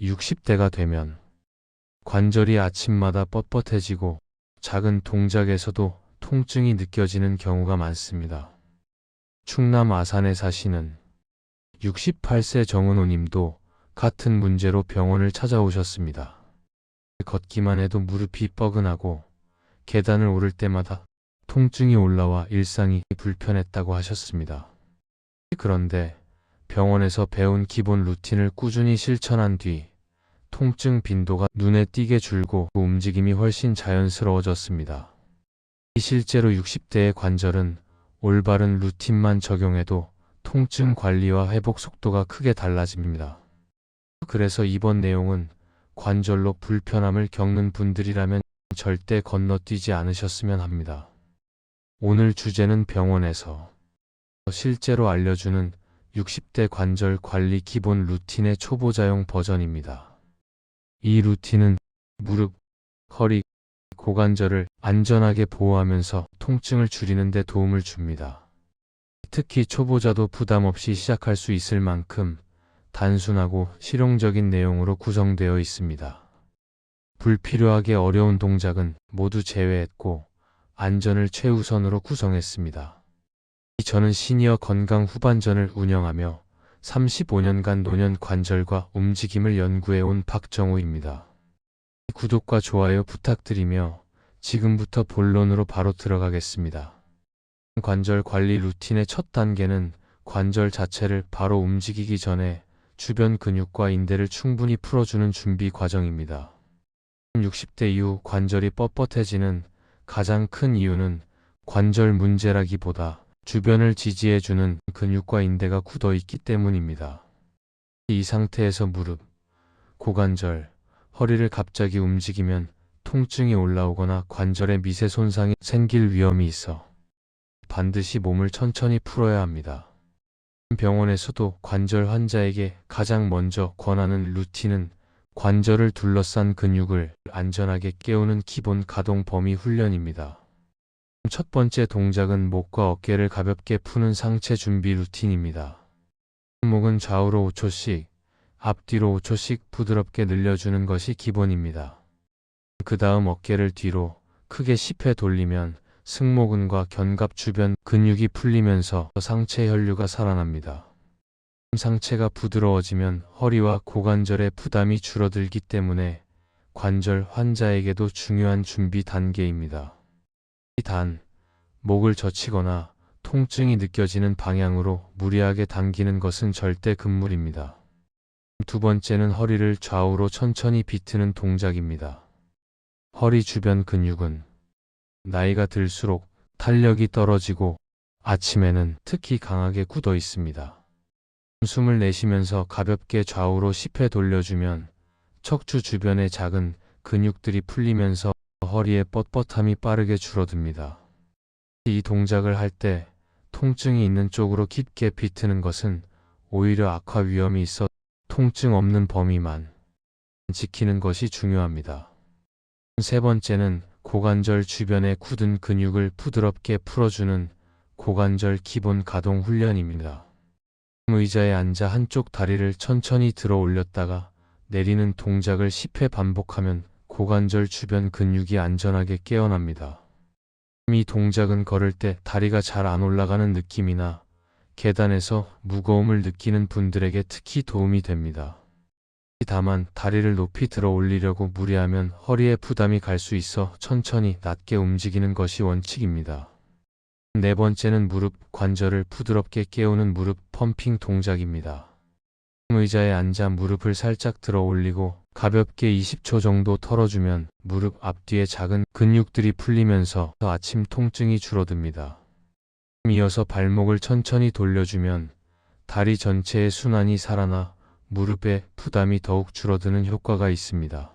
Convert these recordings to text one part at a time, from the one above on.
60대가 되면 관절이 아침마다 뻣뻣해지고 작은 동작에서도 통증이 느껴지는 경우가 많습니다. 충남 아산에 사시는 68세 정은호 님도 같은 문제로 병원을 찾아오셨습니다. 걷기만 해도 무릎이 뻐근하고 계단을 오를 때마다 통증이 올라와 일상이 불편했다고 하셨습니다. 그런데 병원에서 배운 기본 루틴을 꾸준히 실천한 뒤 통증 빈도가 눈에 띄게 줄고 움직임이 훨씬 자연스러워졌습니다. 실제로 60대의 관절은 올바른 루틴만 적용해도 통증 관리와 회복 속도가 크게 달라집니다. 그래서 이번 내용은 관절로 불편함을 겪는 분들이라면 절대 건너뛰지 않으셨으면 합니다. 오늘 주제는 병원에서 실제로 알려주는 60대 관절 관리 기본 루틴의 초보자용 버전입니다. 이 루틴은 무릎, 허리, 고관절을 안전하게 보호하면서 통증을 줄이는 데 도움을 줍니다. 특히 초보자도 부담 없이 시작할 수 있을 만큼 단순하고 실용적인 내용으로 구성되어 있습니다. 불필요하게 어려운 동작은 모두 제외했고 안전을 최우선으로 구성했습니다. 저는 시니어 건강 후반전을 운영하며 35년간 노년 관절과 움직임을 연구해온 박정우입니다. 구독과 좋아요 부탁드리며 지금부터 본론으로 바로 들어가겠습니다. 관절 관리 루틴의 첫 단계는 관절 자체를 바로 움직이기 전에 주변 근육과 인대를 충분히 풀어주는 준비 과정입니다. 60대 이후 관절이 뻣뻣해지는 가장 큰 이유는 관절 문제라기보다 주변을 지지해주는 근육과 인대가 굳어있기 때문입니다. 이 상태에서 무릎, 고관절, 허리를 갑자기 움직이면 통증이 올라오거나 관절에 미세 손상이 생길 위험이 있어 반드시 몸을 천천히 풀어야 합니다. 병원에서도 관절 환자에게 가장 먼저 권하는 루틴은 관절을 둘러싼 근육을 안전하게 깨우는 기본 가동 범위 훈련입니다. 첫 번째 동작은 목과 어깨를 가볍게 푸는 상체 준비 루틴입니다. 목은 좌우로 5초씩, 앞뒤로 5초씩 부드럽게 늘려주는 것이 기본입니다. 그 다음 어깨를 뒤로 크게 10회 돌리면 승모근과 견갑 주변 근육이 풀리면서 상체 혈류가 살아납니다. 상체가 부드러워지면 허리와 고관절의 부담이 줄어들기 때문에 관절 환자에게도 중요한 준비 단계입니다. 단, 목을 젖히거나 통증이 느껴지는 방향으로 무리하게 당기는 것은 절대 금물입니다. 두 번째는 허리를 좌우로 천천히 비트는 동작입니다. 허리 주변 근육은 나이가 들수록 탄력이 떨어지고 아침에는 특히 강하게 굳어 있습니다. 숨을 내쉬면서 가볍게 좌우로 10회 돌려주면 척추 주변의 작은 근육들이 풀리면서 허리의 뻣뻣함이 빠르게 줄어듭니다. 이 동작을 할 때 통증이 있는 쪽으로 깊게 비트는 것은 오히려 악화 위험이 있어 통증 없는 범위만 지키는 것이 중요합니다. 세 번째는 고관절 주변의 굳은 근육을 부드럽게 풀어주는 고관절 기본 가동 훈련입니다. 의자에 앉아 한쪽 다리를 천천히 들어 올렸다가 내리는 동작을 10회 반복하면 고관절 주변 근육이 안전하게 깨어납니다. 이 동작은 걸을 때 다리가 잘 안 올라가는 느낌이나 계단에서 무거움을 느끼는 분들에게 특히 도움이 됩니다. 다만 다리를 높이 들어 올리려고 무리하면 허리에 부담이 갈 수 있어 천천히 낮게 움직이는 것이 원칙입니다. 네 번째는 무릎 관절을 부드럽게 깨우는 무릎 펌핑 동작입니다. 의자에 앉아 무릎을 살짝 들어 올리고 가볍게 20초 정도 털어주면 무릎 앞뒤의 작은 근육들이 풀리면서 아침 통증이 줄어듭니다. 이어서 발목을 천천히 돌려주면 다리 전체의 순환이 살아나 무릎의 부담이 더욱 줄어드는 효과가 있습니다.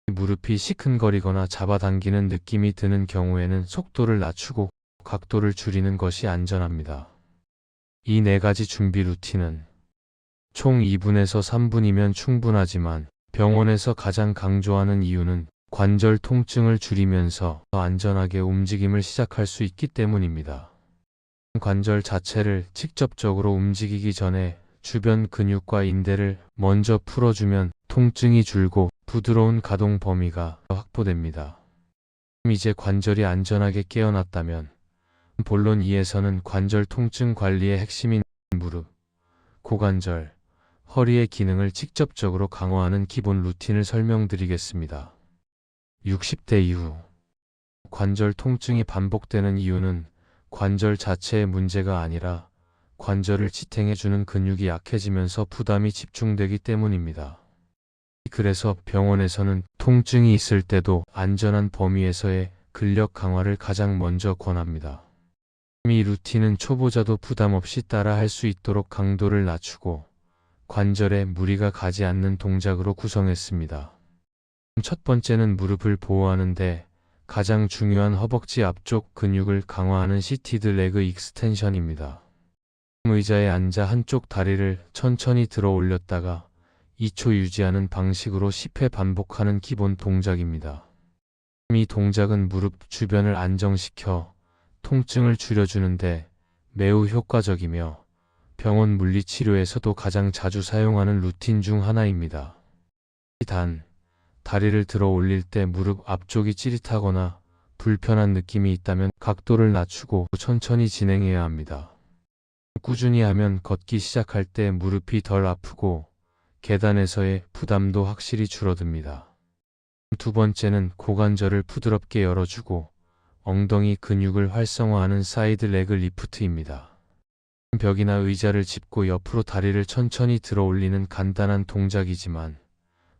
무릎이 시큰거리거나 잡아당기는 느낌이 드는 경우에는 속도를 낮추고 각도를 줄이는 것이 안전합니다. 이 네 가지 준비 루틴은 총 2분에서 3분이면 충분하지만 병원에서 가장 강조하는 이유는 관절 통증을 줄이면서 더 안전하게 움직임을 시작할 수 있기 때문입니다. 관절 자체를 직접적으로 움직이기 전에 주변 근육과 인대를 먼저 풀어주면 통증이 줄고 부드러운 가동 범위가 확보됩니다. 이제 관절이 안전하게 깨어났다면 본론 2에서는 관절 통증 관리의 핵심인 무릎, 고관절, 허리의 기능을 직접적으로 강화하는 기본 루틴을 설명드리겠습니다. 60대 이후 관절 통증이 반복되는 이유는 관절 자체의 문제가 아니라 관절을 지탱해주는 근육이 약해지면서 부담이 집중되기 때문입니다. 그래서 병원에서는 통증이 있을 때도 안전한 범위에서의 근력 강화를 가장 먼저 권합니다. 이 루틴은 초보자도 부담 없이 따라 할 수 있도록 강도를 낮추고 관절에 무리가 가지 않는 동작으로 구성했습니다. 첫 번째는 무릎을 보호하는데 가장 중요한 허벅지 앞쪽 근육을 강화하는 시티드 레그 익스텐션입니다. 의자에 앉아 한쪽 다리를 천천히 들어 올렸다가 2초 유지하는 방식으로 10회 반복하는 기본 동작입니다. 이 동작은 무릎 주변을 안정시켜 통증을 줄여주는데 매우 효과적이며 병원 물리치료에서도 가장 자주 사용하는 루틴 중 하나입니다. 단, 다리를 들어 올릴 때 무릎 앞쪽이 찌릿하거나 불편한 느낌이 있다면 각도를 낮추고 천천히 진행해야 합니다. 꾸준히 하면 걷기 시작할 때 무릎이 덜 아프고 계단에서의 부담도 확실히 줄어듭니다. 두 번째는 고관절을 부드럽게 열어주고 엉덩이 근육을 활성화하는 사이드 레그 리프트입니다. 벽이나 의자를 짚고 옆으로 다리를 천천히 들어 올리는 간단한 동작이지만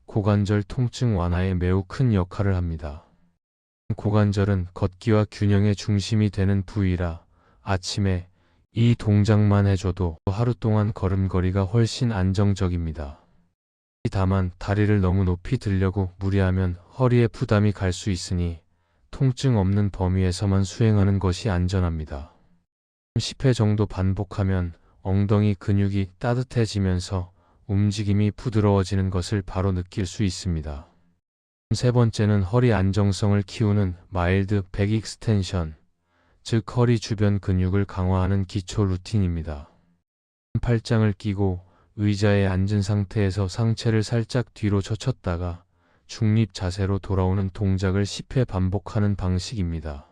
고관절 통증 완화에 매우 큰 역할을 합니다. 고관절은 걷기와 균형의 중심이 되는 부위라 아침에 이 동작만 해줘도 하루 동안 걸음걸이가 훨씬 안정적입니다. 다만 다리를 너무 높이 들려고 무리하면 허리에 부담이 갈 수 있으니 통증 없는 범위에서만 수행하는 것이 안전합니다. 10회 정도 반복하면 엉덩이 근육이 따뜻해지면서 움직임이 부드러워지는 것을 바로 느낄 수 있습니다. 세 번째는 허리 안정성을 키우는 마일드 백 익스텐션, 즉 허리 주변 근육을 강화하는 기초 루틴입니다. 팔짱을 끼고 의자에 앉은 상태에서 상체를 살짝 뒤로 젖혔다가 중립 자세로 돌아오는 동작을 10회 반복하는 방식입니다.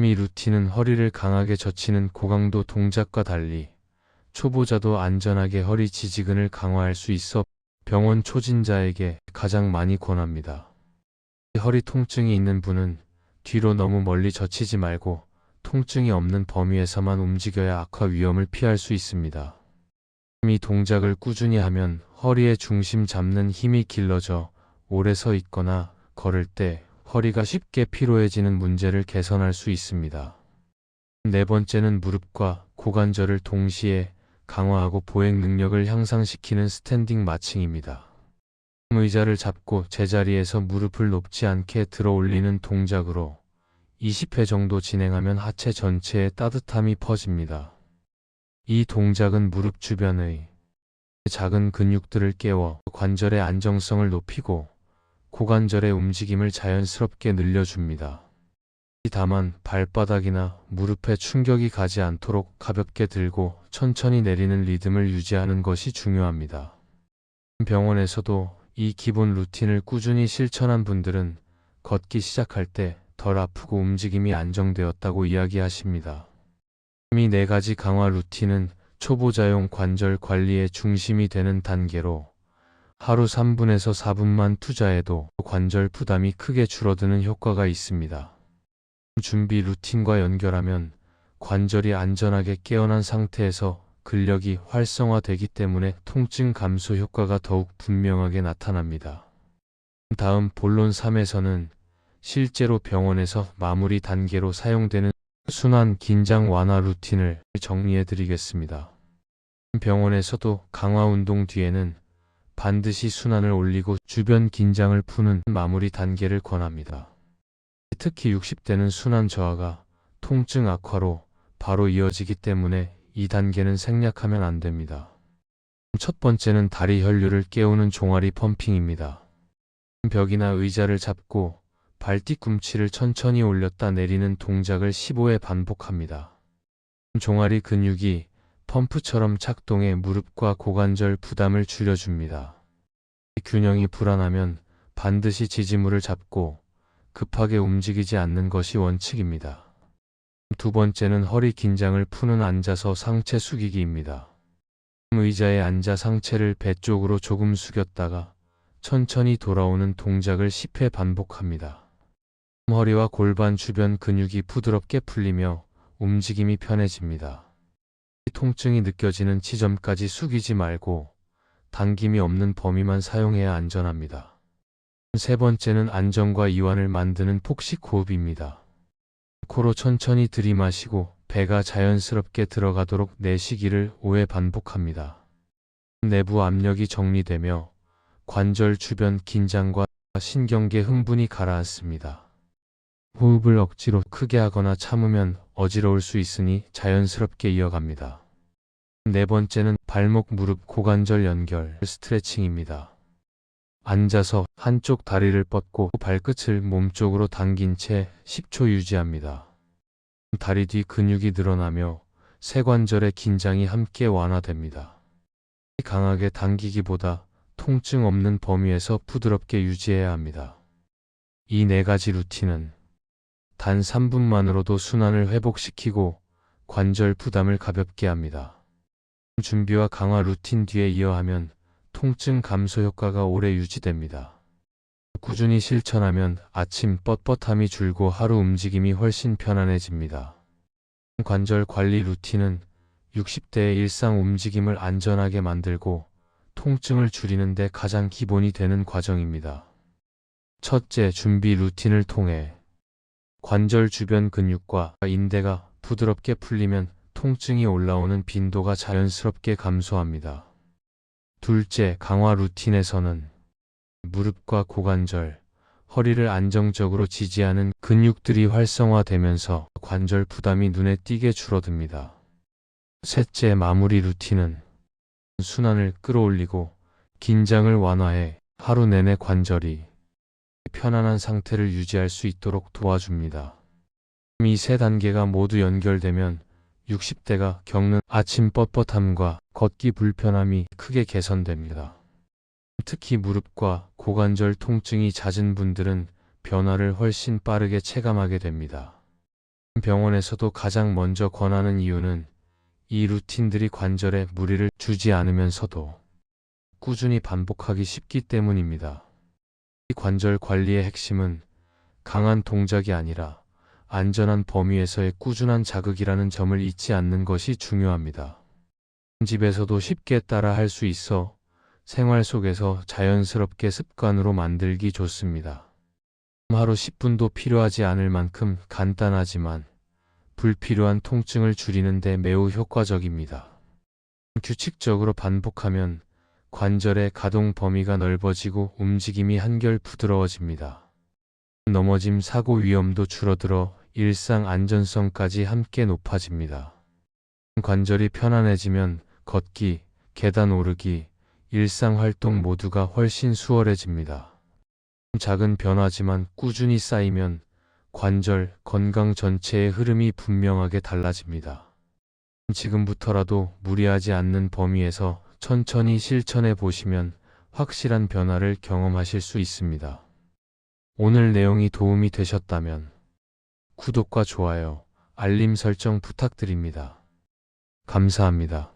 이 루틴은 허리를 강하게 젖히는 고강도 동작과 달리 초보자도 안전하게 허리 지지근을 강화할 수 있어 병원 초진자에게 가장 많이 권합니다. 허리 통증이 있는 분은 뒤로 너무 멀리 젖히지 말고 통증이 없는 범위에서만 움직여야 악화 위험을 피할 수 있습니다. 이 동작을 꾸준히 하면 허리의 중심 잡는 힘이 길러져 오래 서 있거나 걸을 때 허리가 쉽게 피로해지는 문제를 개선할 수 있습니다. 네 번째는 무릎과 고관절을 동시에 강화하고 보행 능력을 향상시키는 스탠딩 마칭입니다. 의자를 잡고 제자리에서 무릎을 높지 않게 들어 올리는 동작으로 20회 정도 진행하면 하체 전체에 따뜻함이 퍼집니다. 이 동작은 무릎 주변의 작은 근육들을 깨워 관절의 안정성을 높이고 고관절의 움직임을 자연스럽게 늘려줍니다. 다만 발바닥이나 무릎에 충격이 가지 않도록 가볍게 들고 천천히 내리는 리듬을 유지하는 것이 중요합니다. 병원에서도 이 기본 루틴을 꾸준히 실천한 분들은 걷기 시작할 때 덜 아프고 움직임이 안정되었다고 이야기하십니다. 이 네 가지 강화 루틴은 초보자용 관절 관리의 중심이 되는 단계로 하루 3분에서 4분만 투자해도 관절 부담이 크게 줄어드는 효과가 있습니다. 준비 루틴과 연결하면 관절이 안전하게 깨어난 상태에서 근력이 활성화되기 때문에 통증 감소 효과가 더욱 분명하게 나타납니다. 다음 본론 3에서는 실제로 병원에서 마무리 단계로 사용되는 순환 긴장 완화 루틴을 정리해 드리겠습니다. 병원에서도 강화 운동 뒤에는 반드시 순환을 올리고 주변 긴장을 푸는 마무리 단계를 권합니다. 특히 60대는 순환 저하가 통증 악화로 바로 이어지기 때문에 이 단계는 생략하면 안 됩니다. 첫 번째는 다리 혈류를 깨우는 종아리 펌핑입니다. 벽이나 의자를 잡고 발 뒤꿈치를 천천히 올렸다 내리는 동작을 15회 반복합니다. 종아리 근육이 펌프처럼 작동해 무릎과 고관절 부담을 줄여줍니다. 균형이 불안하면 반드시 지지물을 잡고 급하게 움직이지 않는 것이 원칙입니다. 두 번째는 허리 긴장을 푸는 앉아서 상체 숙이기입니다. 의자에 앉아 상체를 배 쪽으로 조금 숙였다가 천천히 돌아오는 동작을 10회 반복합니다. 허리와 골반 주변 근육이 부드럽게 풀리며 움직임이 편해집니다. 통증이 느껴지는 지점까지 숙이지 말고 당김이 없는 범위만 사용해야 안전합니다. 세 번째는 안정과 이완을 만드는 폭식 호흡입니다. 코로 천천히 들이마시고 배가 자연스럽게 들어가도록 내쉬기를 5회 반복합니다. 내부 압력이 정리되며 관절 주변 긴장과 신경계 흥분이 가라앉습니다. 호흡을 억지로 크게 하거나 참으면 어지러울 수 있으니 자연스럽게 이어갑니다. 네 번째는 발목, 무릎, 고관절 연결 스트레칭입니다. 앉아서 한쪽 다리를 뻗고 발끝을 몸쪽으로 당긴 채 10초 유지합니다. 다리 뒤 근육이 늘어나며 세관절의 긴장이 함께 완화됩니다. 강하게 당기기보다 통증 없는 범위에서 부드럽게 유지해야 합니다. 이 네 가지 루틴은 단 3분만으로도 순환을 회복시키고 관절 부담을 가볍게 합니다. 준비와 강화 루틴 뒤에 이어하면 통증 감소 효과가 오래 유지됩니다. 꾸준히 실천하면 아침 뻣뻣함이 줄고 하루 움직임이 훨씬 편안해집니다. 관절 관리 루틴은 60대의 일상 움직임을 안전하게 만들고 통증을 줄이는 데 가장 기본이 되는 과정입니다. 첫째, 준비 루틴을 통해 관절 주변 근육과 인대가 부드럽게 풀리면 통증이 올라오는 빈도가 자연스럽게 감소합니다. 둘째, 강화 루틴에서는 무릎과 고관절, 허리를 안정적으로 지지하는 근육들이 활성화되면서 관절 부담이 눈에 띄게 줄어듭니다. 셋째, 마무리 루틴은 순환을 끌어올리고 긴장을 완화해 하루 내내 관절이 편안한 상태를 유지할 수 있도록 도와줍니다. 이 세 단계가 모두 연결되면 60대가 겪는 아침 뻣뻣함과 걷기 불편함이 크게 개선됩니다. 특히 무릎과 고관절 통증이 잦은 분들은 변화를 훨씬 빠르게 체감하게 됩니다. 병원에서도 가장 먼저 권하는 이유는 이 루틴들이 관절에 무리를 주지 않으면서도 꾸준히 반복하기 쉽기 때문입니다. 이 관절 관리의 핵심은 강한 동작이 아니라 안전한 범위에서의 꾸준한 자극이라는 점을 잊지 않는 것이 중요합니다. 집에서도 쉽게 따라 할 수 있어 생활 속에서 자연스럽게 습관으로 만들기 좋습니다. 하루 10분도 필요하지 않을 만큼 간단하지만 불필요한 통증을 줄이는 데 매우 효과적입니다. 규칙적으로 반복하면 관절의 가동 범위가 넓어지고 움직임이 한결 부드러워집니다. 넘어짐 사고 위험도 줄어들어 일상 안전성까지 함께 높아집니다. 관절이 편안해지면 걷기, 계단 오르기, 일상 활동 모두가 훨씬 수월해집니다. 작은 변화지만 꾸준히 쌓이면 관절, 건강 전체의 흐름이 분명하게 달라집니다. 지금부터라도 무리하지 않는 범위에서 천천히 실천해 보시면 확실한 변화를 경험하실 수 있습니다. 오늘 내용이 도움이 되셨다면 구독과 좋아요, 알림 설정 부탁드립니다. 감사합니다.